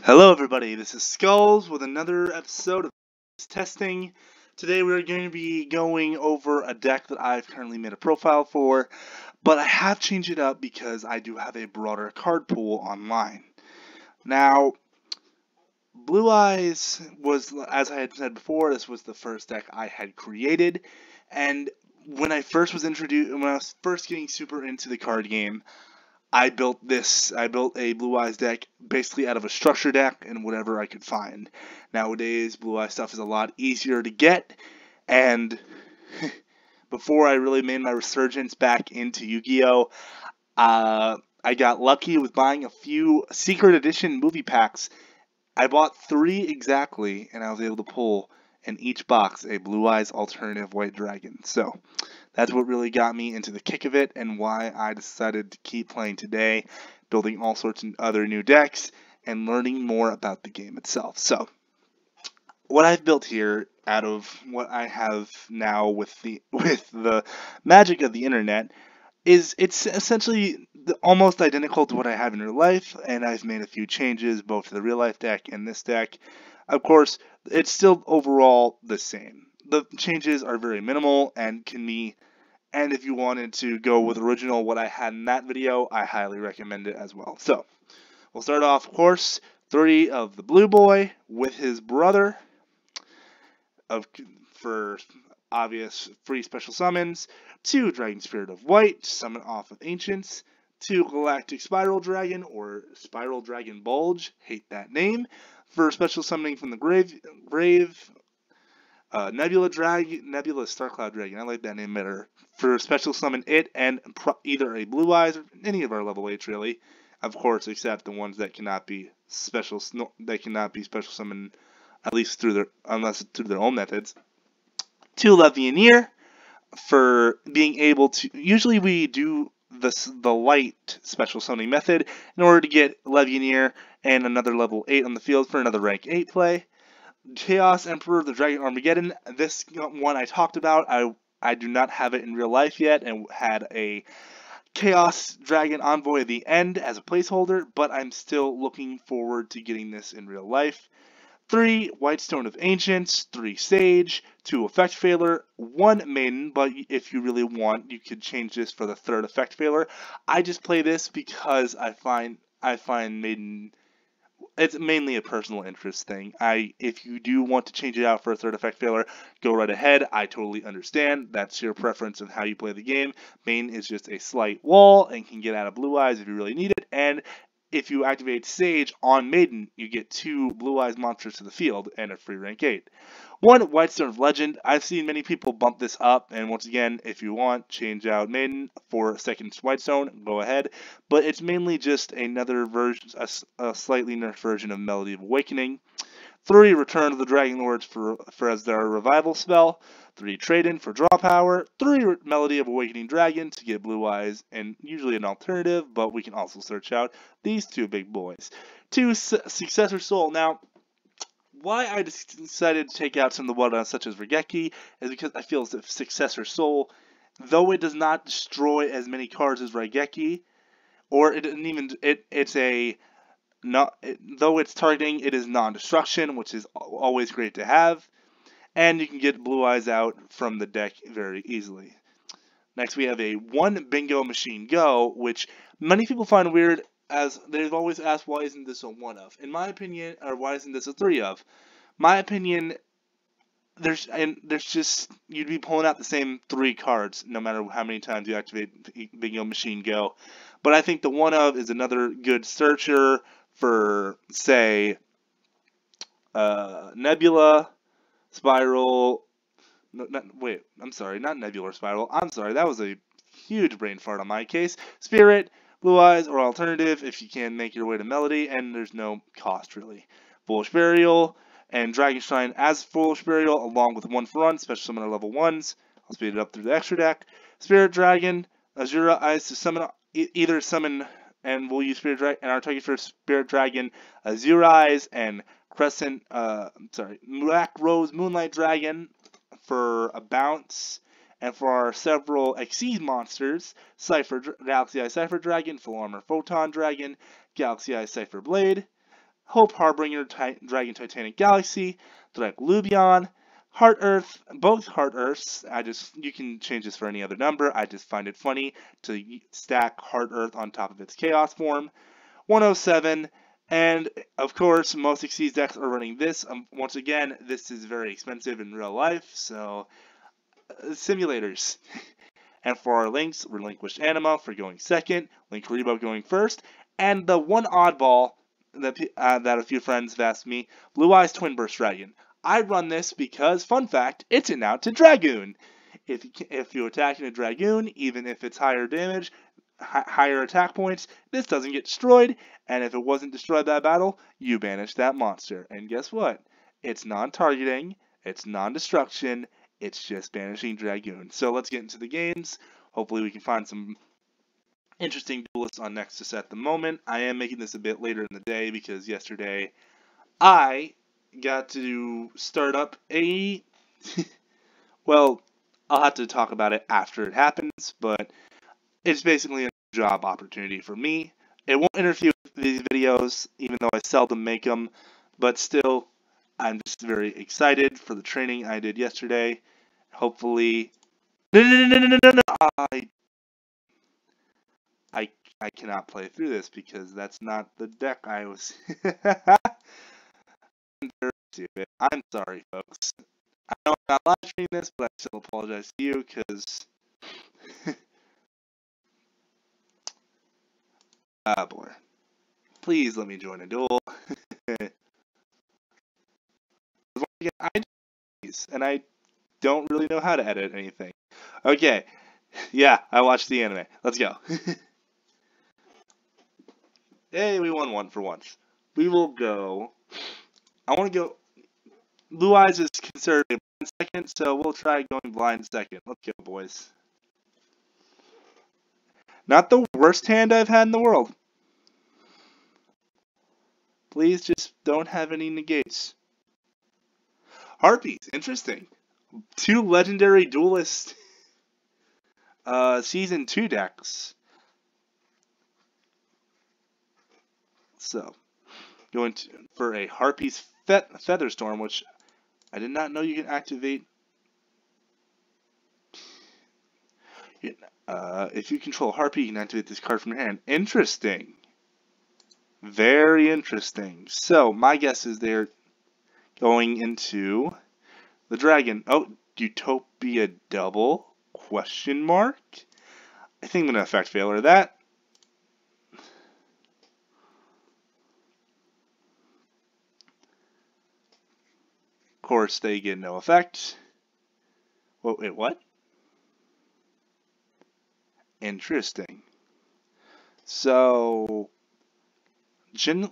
Hello everybody, this is Skulls with another episode of testing. Today we're going to be going over a deck that I've currently made a profile for, but I have changed it up because I do have a broader card pool online. Now, Blue Eyes was, as I had said before, this was the first deck I had created, and when I was first getting super into the card game, I built a Blue Eyes deck basically out of a structure deck and whatever I could find. Nowadays, Blue Eyes stuff is a lot easier to get, and before I really made my resurgence back into Yu-Gi-Oh, I got lucky with buying a few secret edition movie packs. I bought 3 exactly, and I was able to pull in each box a Blue Eyes alternative White Dragon. So that's what really got me into the kick of it and why I decided to keep playing today, building all sorts of other new decks and learning more about the game itself. So what I've built here out of what I have now with the magic of the internet is it's essentially almost identical to what I have in real life, and I've made a few changes both to the real life deck and this deck. Of course, it's still overall the same. The changes are very minimal and and if you wanted to go with original what I had in that video, I highly recommend it as well. So, we'll start off, of course, 3 of the Blue Boy with his brother for obvious free special summons, 2 Dragon Spirit of White, summon off of Ancients, 2 Galactic Spiral Dragon or Spiral Dragon Bulge, hate that name, for special summoning from the grave. Nebula Starcloud Dragon, I like that name better, for special summon it and either a Blue Eyes or any of our level 8s really, of course, except the ones that cannot be special summoned at least through their own methods. 2 Levianeer for being able to, usually we do the light special summoning method in order to get Levianeer and another level 8 on the field for another rank 8 play. Chaos Emperor of the Dragon Armageddon, this one I talked about, I do not have it in real life yet and had a Chaos Dragon Envoy at the end as a placeholder, but I'm still looking forward to getting this in real life. 3 Whitestone of Ancients, 3 Sage, 2 Effect Failure, 1 Maiden, but if you really want, you could change this for the 3rd Effect Failure. I just play this because I find Maiden, it's mainly a personal interest thing. If you do want to change it out for a 3rd Effect Failure, go right ahead. I totally understand. That's your preference of how you play the game. Main is just a slight wall and can get out of Blue Eyes if you really need it, and if you activate Sage on Maiden, you get 2 Blue Eyes monsters to the field and a free rank 8. 1 Whitestone of Legend. I've seen many people bump this up, and once again, if you want, change out Maiden for 2nd Whitestone, go ahead. But it's mainly just another version, a slightly nerfed version of Melody of Awakening. 3 Return of the Dragon Lords for as their revival spell. 3 Trade-in for draw power. 3 Melody of Awakening Dragon to get Blue Eyes, and usually an alternative, but we can also search out these 2 big boys. 2 Successor Soul. Now, why I decided to take out some of the one-offs such as Regeki is because I feel as if Successor Soul, though it does not destroy as many cards as Regeki, or it doesn't even, though it's targeting, it is non-destruction, which is always great to have, and you can get Blue Eyes out from the deck very easily. Next we have a 1 Bingo Machine Go, which many people find weird, as they've always asked why isn't this a 1 of. In my opinion, or why isn't this a 3 of? My opinion, you'd be pulling out the same 3 cards no matter how many times you activate Bingo Machine Go. But I think the 1 of is another good searcher for, say, Nebula, Spiral, not Nebula or Spiral, I'm sorry, that was a huge brain fart on my case. Spirit, Blue Eyes, or alternative if you can make your way to Melody, and there's no cost really. Foolish Burial and Dragon Shrine as Foolish Burial, along with 1 for run, special summon at level 1s. I'll speed it up through the extra deck. Spirit Dragon, Azura Eyes to summon, either summon, and we'll use Spirit Dragon, and our target for Spirit Dragon, Azura Eyes, and Black Rose Moonlight Dragon for a bounce. And for our several Exceed monsters, Galaxy Eye Cypher Dragon, Full Armor Photon Dragon, Galaxy Eye Cypher Blade, Hope Harbinger, Dragon Titanic Galaxy, Direct Lubion, Heart Earth, both Heart Earths. You can change this for any other number. I just find it funny to stack Heart Earth on top of its Chaos form. 107, and of course, most Xyz decks are running this. Once again, this is very expensive in real life, so simulators. And for our links, Relinquished Anima for going second, Link Rebo going first, and the one oddball that a few friends have asked me, Blue Eyes Twin Burst Dragon. I run this because, fun fact, it's an out to Dragoon. If you attack in a Dragoon, even if it's higher damage, higher attack points, this doesn't get destroyed, and if it wasn't destroyed that battle, you banish that monster. And guess what? It's non-targeting, it's non-destruction, it's just banishing Dragoon. So let's get into the games. Hopefully we can find some interesting duelists on Nexus at the moment. I am making this a bit later in the day because yesterday I got to start up a... well, I'll have to talk about it after it happens, but it's basically a job opportunity for me. It won't interfere with these videos, even though I seldom make them, but still, I'm just very excited for the training I did yesterday. Hopefully... No. I cannot play through this because that's not the deck I was... I'm very stupid. I'm sorry, folks. I know I'm not live streaming this, but I still apologize to you because... ah, boy. Please let me join a duel. I do these, and I don't really know how to edit anything. Okay. Yeah, I watched the anime. Let's go. Hey, we won one for once. We will go... I want to go... Blue Eyes is considered a blind second, so we'll try going blind second. Let's go, boys. Not the worst hand I've had in the world. Please just don't have any negates. Harpies, interesting. 2 legendary duelist Season 2 decks. So, going for a Harpies Featherstorm, which I did not know you can activate. If you control Harpy, you can activate this card from your hand. Interesting. Very interesting. So, my guess is they're going into the dragon. Oh, Utopia double? Question mark? I think I'm going to effect failure that. Of course, they get no effect. Wait, what? Interesting. So,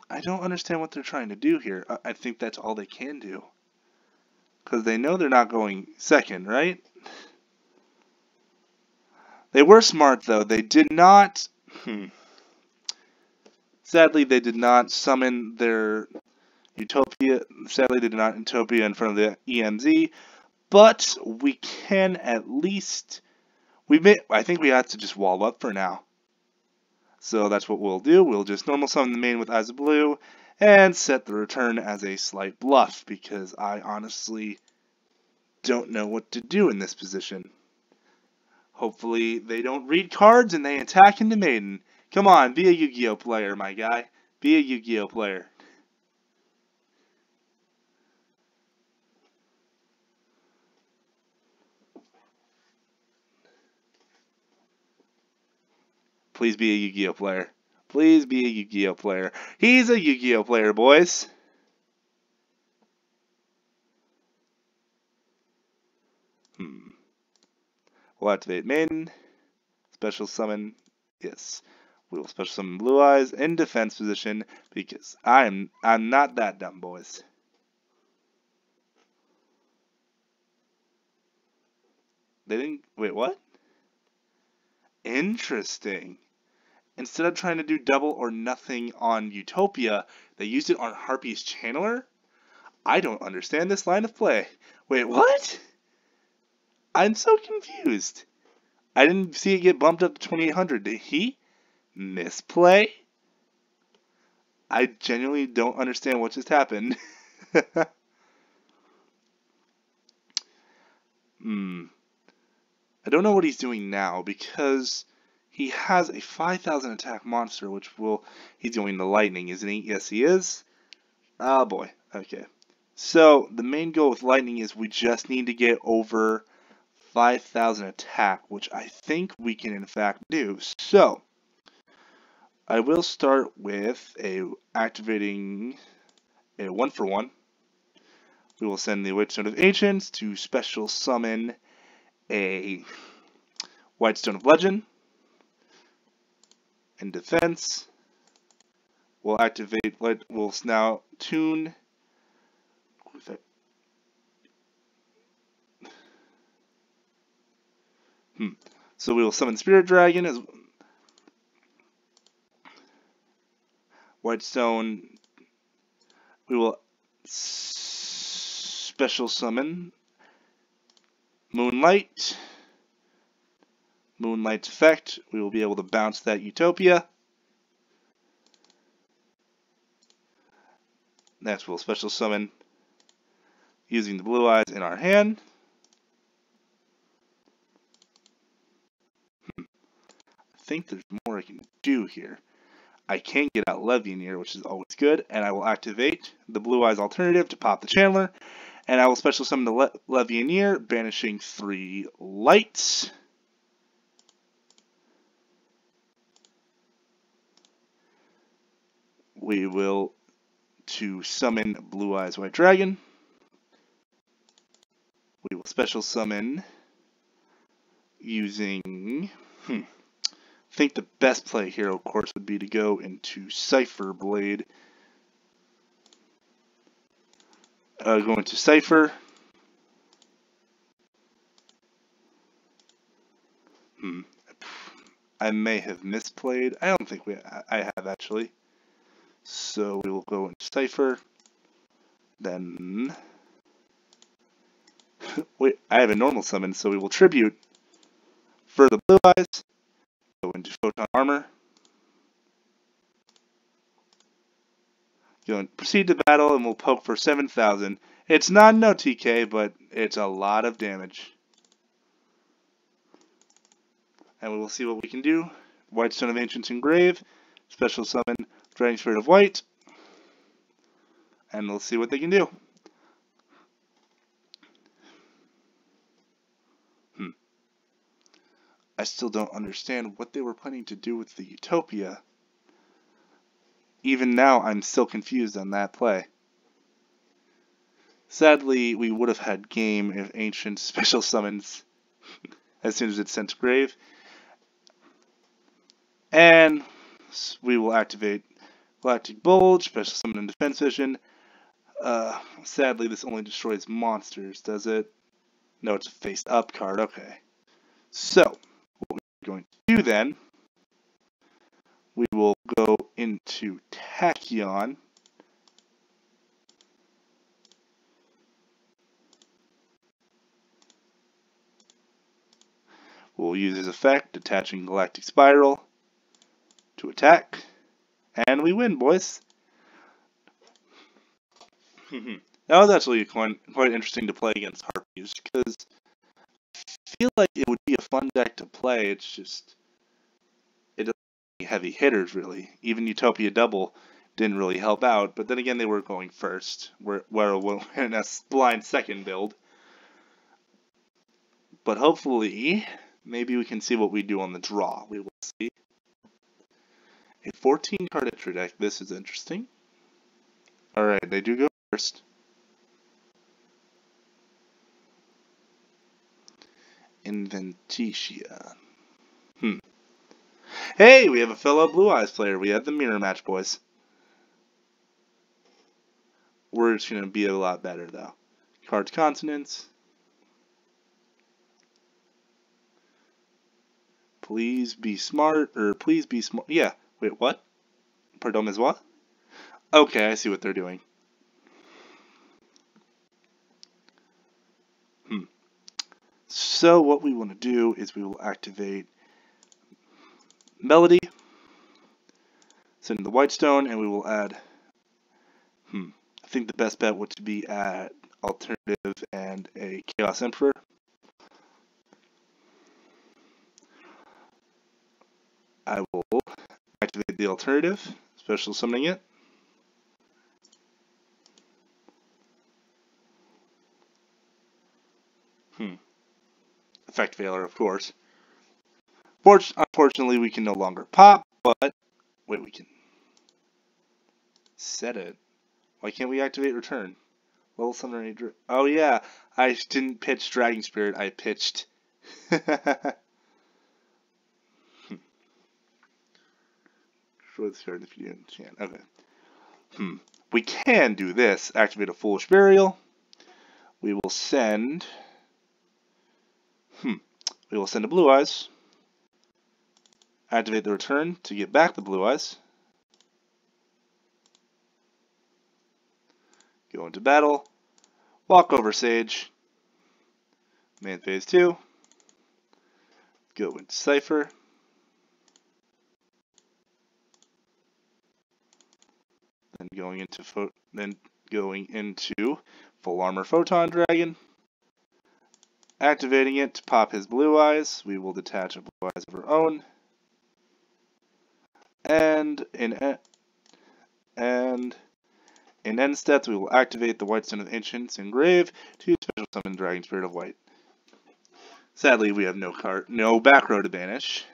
I don't understand what they're trying to do here. I think that's all they can do. Because they know they're not going second, right? They were smart, though. They did not... Sadly, they did not summon their Utopia. Sadly, they did not Utopia in front of the EMZ. But we can at least... I think we have to just wall up for now. So that's what we'll do. We'll just normal summon the main with Eyes of Blue and set the return as a slight bluff because I honestly don't know what to do in this position. Hopefully they don't read cards and they attack into Maiden. Come on, be a Yu-Gi-Oh player, my guy. Be a Yu-Gi-Oh player. Please be a Yu-Gi-Oh player. Please be a Yu-Gi-Oh player. He's a Yu-Gi-Oh player, boys. We'll activate Maiden. Special summon. Yes. We will special summon Blue Eyes in defense position because I'm not that dumb, boys. They didn't... Wait, what? Interesting. Instead of trying to do double or nothing on Utopia, they used it on Harpy's Channeler? I don't understand this line of play. Wait, what? I'm so confused. I didn't see it get bumped up to 2800. Did he misplay? I genuinely don't understand what just happened. Hmm. I don't know what he's doing now because he has a 5,000 attack monster, which will... He's going to lightning, isn't he? Yes, he is. Oh boy. Okay. So, the main goal with lightning is we just need to get over 5,000 attack, which I think we can in fact do. So, I will start with activating a 1-for-1. We will send the Whitestone of Ancients to special summon a Whitestone of Legend. In defense, we'll activate, we'll now tune. So we will summon Spirit Dragon as Whitestone. We will special summon Moonlight. Moonlight's effect. We will be able to bounce that Utopia. Next, we'll special summon using the blue eyes in our hand. I think there's more I can do here. I can get out Levianeer, which is always good, and I will activate the blue eyes alternative to pop the Chandler, and I will special summon the Levianeer, banishing 3 lights. We will to summon Blue Eyes White Dragon. We will special summon using... I think the best play here, of course, would be to go into Cypher Blade. Go into Cypher. I may have misplayed. I don't think I have actually. So we will go into Cypher. Then... Wait, I have a normal summon, so we will tribute for the blue eyes. Go into Photon Armor. Go and proceed to battle, and we'll poke for 7,000. It's not no TK, but it's a lot of damage. And we will see what we can do. Whitestone of Ancients Engrave. Special summon Dragon Spirit of White. And we'll see what they can do. I still don't understand what they were planning to do with the Utopia. Even now, I'm still confused on that play. Sadly, we would have had game if Ancient special summons as soon as it's sent to grave. And we will activate Galactic Bulge, special summon and defense vision. Sadly, this only destroys monsters, does it? No, it's a face-up card, okay. So, what we're going to do then, we will go into Tachyon. We'll use his effect, detaching Galactic Spiral to attack. And we win, boys. That was actually quite interesting to play against Harpies, because I feel like it would be a fun deck to play. It's just, it doesn't have any heavy hitters, really. Even Utopia Double didn't really help out, but then again, they were going first, where we're in a blind second build. But hopefully, maybe we can see what we do on the draw. We will see. A 14-card extra deck. This is interesting. Alright, they do go first. Inventitia. Hey, we have a fellow Blue Eyes player. We have the mirror match, boys. We're just going to be a lot better, though. Cards consonants. Please be smart, or please be smart. Yeah, wait, what? Pardon, is what? Okay, I see what they're doing. So what we want to do is we will activate Melody, send the white stone, and we will add, I think the best bet would be add alternative and a Chaos Emperor. I will activate the alternative, special summoning it. Effect failure, of course. Unfortunately, we can no longer pop, but wait, we can set it. Why can't we activate return? Level 7 oh yeah, I didn't pitch Dragon Spirit, I pitched destroy this card if you didn't enchant. Okay. We can do this. Activate a Foolish Burial. We will send a Blue Eyes. Activate the return to get back the Blue Eyes. Go into battle. Walk over Sage. Main phase 2. Go into Cipher. Then going into Full Armor Photon Dragon. Activating it to pop his Blue Eyes. We will detach a Blue Eyes of our own. And in end steps, we will activate the White Stone of Ancients engrave to special summon Dragon Spirit of White. Sadly, we have no back row to banish.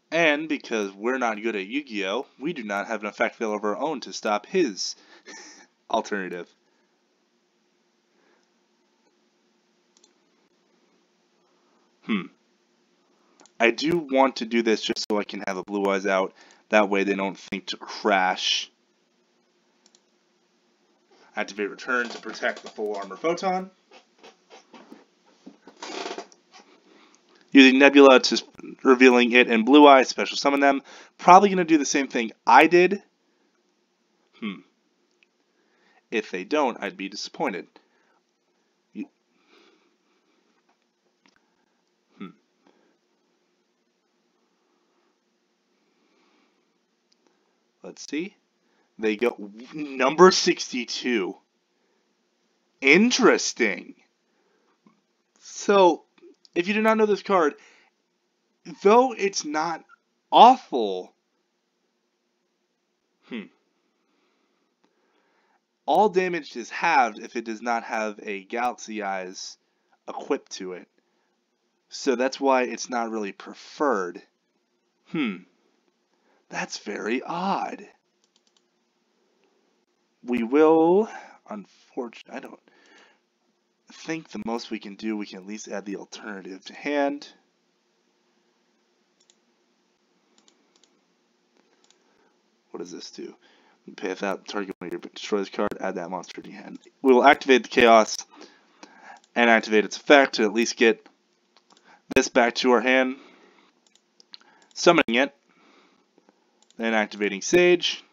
And because we're not good at Yu-Gi-Oh!, we do not have an effect fail of our own to stop his alternative. I do want to do this just so I can have a Blue Eyes out. That way they don't think to crash. Activate return to protect the Full Armor Photon. Using Nebula to revealing it and Blue Eyes, special summon them. Probably going to do the same thing I did. If they don't, I'd be disappointed. Let's see. They go number 62. Interesting. So, if you do not know this card, though it's not awful, all damage is halved if it does not have a Galaxy Eyes equipped to it. So that's why it's not really preferred. That's very odd. We will, unfortunately, I don't think the most we can do, we can at least add the alternative to hand. What does this do? Pay without target when you destroy this card, add that monster to your hand. We will activate the Chaos and activate its effect to at least get this back to our hand. Summoning it. Then activating Sage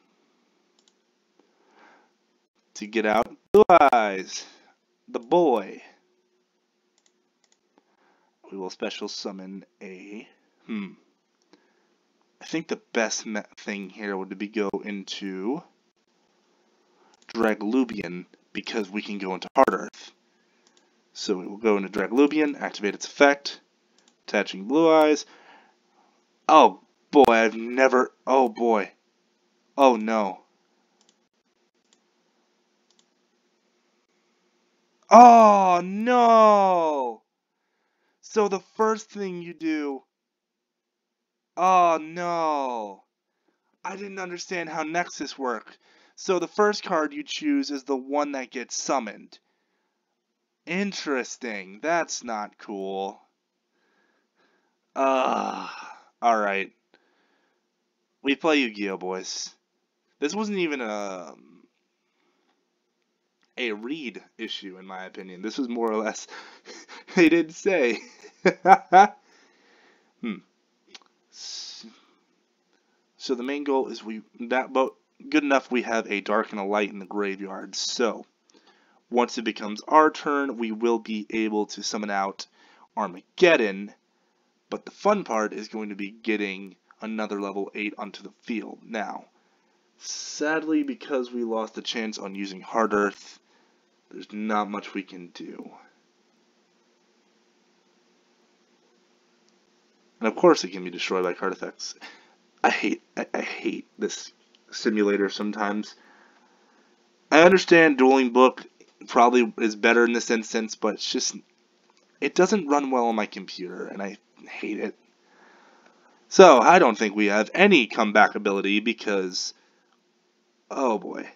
to get out Blue Eyes, the boy. We will special summon a... I think the best thing here would be go into Draglubian because we can go into Hard Earth. So we will go into Draglubian, activate its effect, attaching Blue Eyes. Oh boy, I've never... Oh boy. Oh no. Oh no! So the first thing you do... Oh no! I didn't understand how Nexus worked. So the first card you choose is the one that gets summoned. Interesting. That's not cool. Alright. We play Yu-Gi-Oh, boys. This wasn't even a read issue, in my opinion. This was more or less... they didn't say. So the main goal is good enough we have a dark and a light in the graveyard. So once it becomes our turn, we will be able to summon out Armageddon, but the fun part is going to be getting another level 8 onto the field. Now, sadly, because we lost the chance on using Hard Earth, there's not much we can do. And of course it can be destroyed by card effects. I hate this simulator sometimes. I understand Dueling Book probably is better in this instance, but it's just, it doesn't run well on my computer, and I hate it. So, I don't think we have any comeback ability because, oh boy.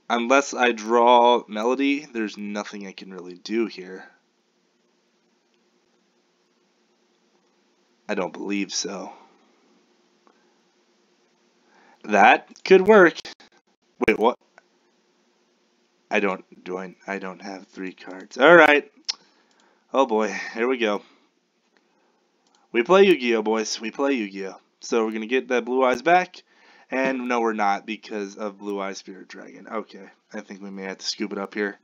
Unless I draw Melody, there's nothing I can really do here. I don't believe so. That could work. Wait, what? I don't have 3 cards. Alright. Oh boy, here we go. We play Yu-Gi-Oh, boys. We play Yu-Gi-Oh. So we're gonna get that Blue Eyes back. And no, we're not because of Blue Eyes Spirit Dragon. Okay, I think we may have to scoop it up here.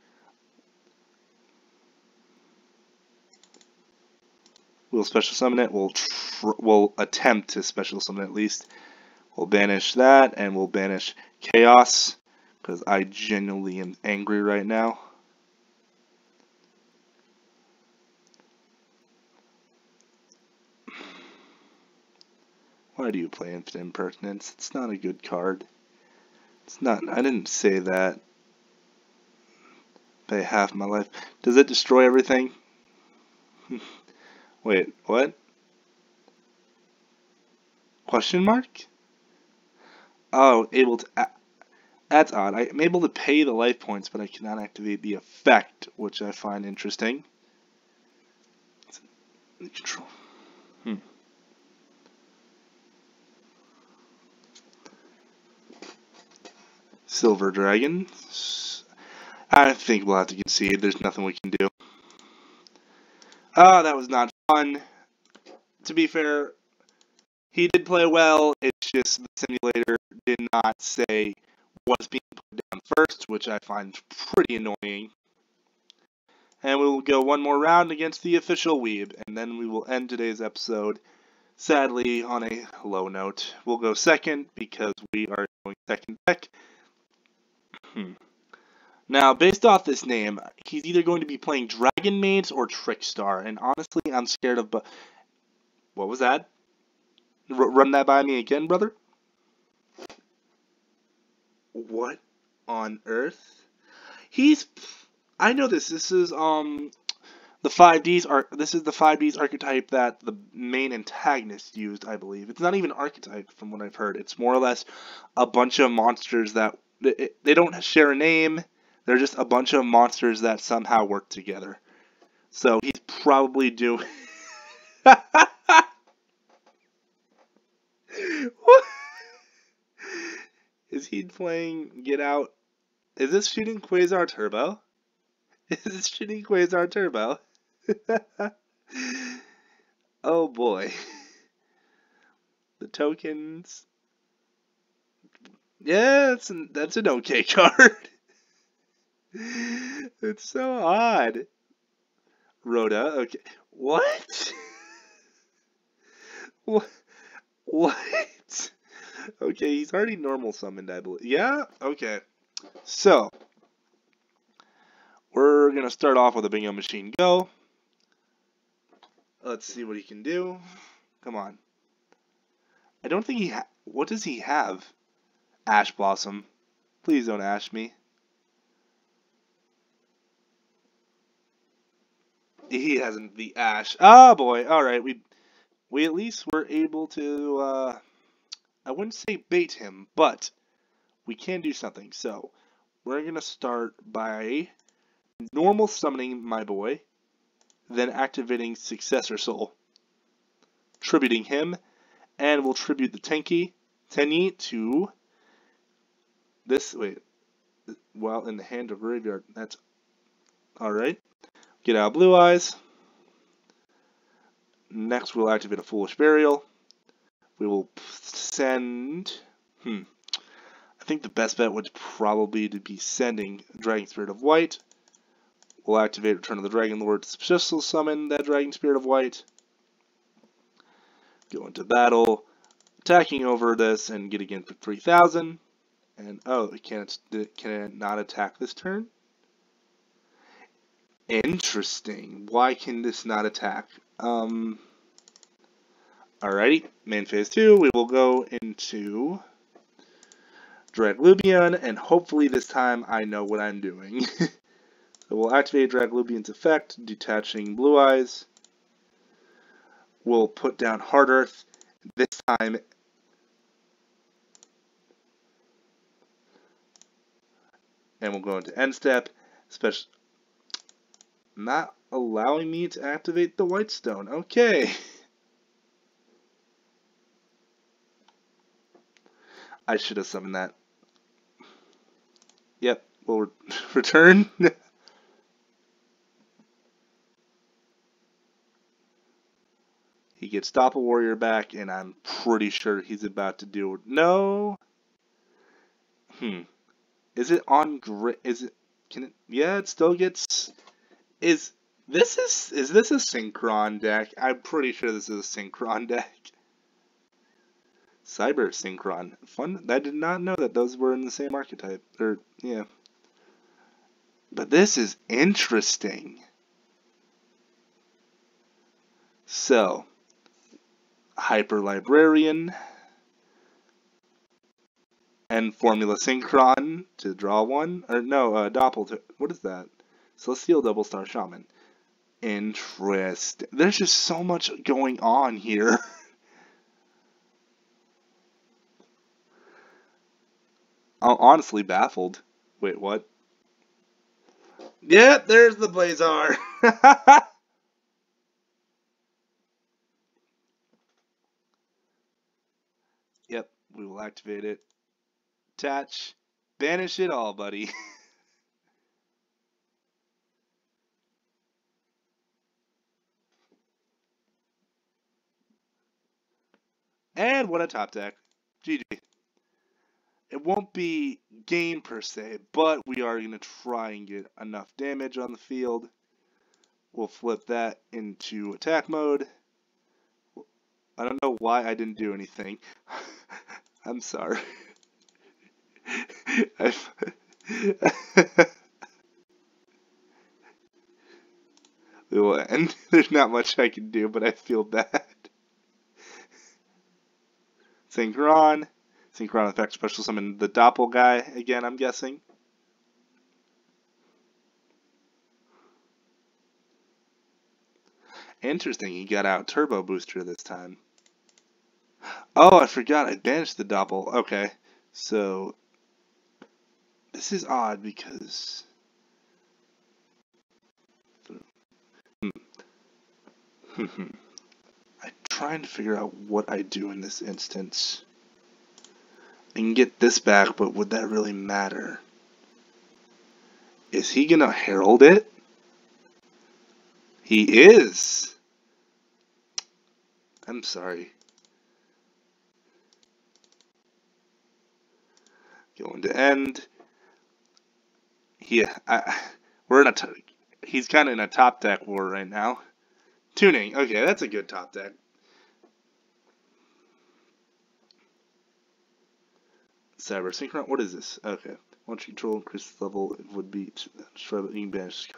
We'll special summon it. We'll attempt to special summon it at least. We'll banish that, and we'll banish Chaos, because I genuinely am angry right now. Why do you play Infinite Impertinence? It's not a good card. It's not. I didn't say that. Pay half my life. Does it destroy everything? Wait, what? Question mark? Oh, able to. That's odd. I'm able to pay the life points, but I cannot activate the effect, which I find interesting. Control. Silver Dragon. I think we'll have to concede. There's nothing we can do. That was not fun. To be fair, he did play well. It's just the simulator did not say what's being put down first, which I find pretty annoying. And we will go one more round against the official Weeb, and then we will end today's episode, sadly, on a low note. We'll go second because we are going second deck. Now, based off this name, he's either going to be playing Dragon Maids or Trickstar, and honestly, I'm scared of... What was that? Run that by me again, brother? What on earth? I know this. This is the 5Ds This is the 5Ds archetype that the main antagonist used, I believe. It's not even an archetype from what I've heard. It's more or less a bunch of monsters that they don't share a name. They're just a bunch of monsters that somehow work together. So he's probably doing... What? Is he playing Get Out? Is this shooting Quasar Turbo? Is this shooting Quasar Turbo? Oh boy. The tokens. Yeah, that's an okay card. It's so odd. Rhoda, okay. What? What? Okay, he's already normal summoned, I believe. Yeah? Okay. So, we're going to start off with a Bingo Machine Go. Let's see what he can do. Come on. I don't think what does he have? Ash Blossom. Please don't ash me. He hasn't the ash. Oh boy. Alright, we at least were able to, I wouldn't say bait him, but we can do something. So, we're going to start by normal summoning my boy, then activating Successor Soul, tributing him, and we'll tribute the Tenyi to this, wait, while in the hand of Graveyard. That's alright. Get out Blue Eyes. Next, we'll activate a Foolish Burial. We will send... I think the best bet would probably be sending Dragon Spirit of White. We'll activate Return of the Dragon Lord to special summon that Dragon Spirit of White. Go into battle, attacking over this and getting in for 3,000. And oh, can it not attack this turn? Interesting. Why can this not attack? Alrighty, main phase 2, we will go into Draglubion, and hopefully this time I know what I'm doing. So we'll activate Draglubion's effect, detaching Blue Eyes. We'll put down Hard Earth. This time, and we'll go into End Step, especially not allowing me to activate the White Stone. Okay. I should have summoned that. Yep, we'll return. He gets Doppel Warrior back, and I'm pretty sure he's about to do... No? Is it on grid? Is it... Can it... Yeah, it still gets... Is this a Synchron deck? I'm pretty sure this is a Synchron deck. Cyber Synchron. Fun. I did not know that those were in the same archetype. Or, yeah. But this is interesting. So... Hyper Librarian and Formula Synchron to draw one, or no, Doppel. What is that? Celestial Double Star Shaman. Interesting. There's just so much going on here. I'm honestly baffled. Wait, what? Yeah, there's the Blazar. Yep, we will activate it. Attach. Banish it all, buddy. And what a top deck. GG. It won't be game per se, but we are going to try and get enough damage on the field. We'll flip that into attack mode. I don't know why I didn't do anything. I'm sorry. We will end. There's not much I can do, but I feel bad. Synchron. Synchron effect special summon the Doppel guy again, I'm guessing. Interesting, he got out Turbo Booster this time. Oh, I forgot I banished the Doppel. Okay, so this is odd because I'm trying to figure out what I do in this instance. I can get this back, but would that really matter? Is he gonna herald it? He is! I'm sorry. Going to end. Yeah, we're in he's kind of in a top deck war right now. Tuning. Okay, that's a good top deck. Cyber Synchron. What is this? Okay. Once you control increase the level, it would be struggling banish.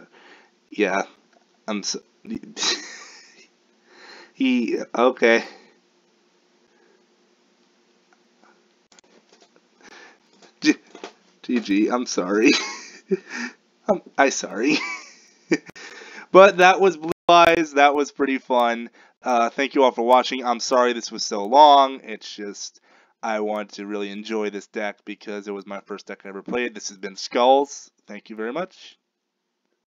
Yeah. I'm so he okay. GG, I'm sorry. I'm sorry. But that was Blue Eyes. That was pretty fun. Thank you all for watching. I'm sorry this was so long. It's just I wanted to really enjoy this deck because it was my first deck I ever played. This has been Skulls. Thank you very much.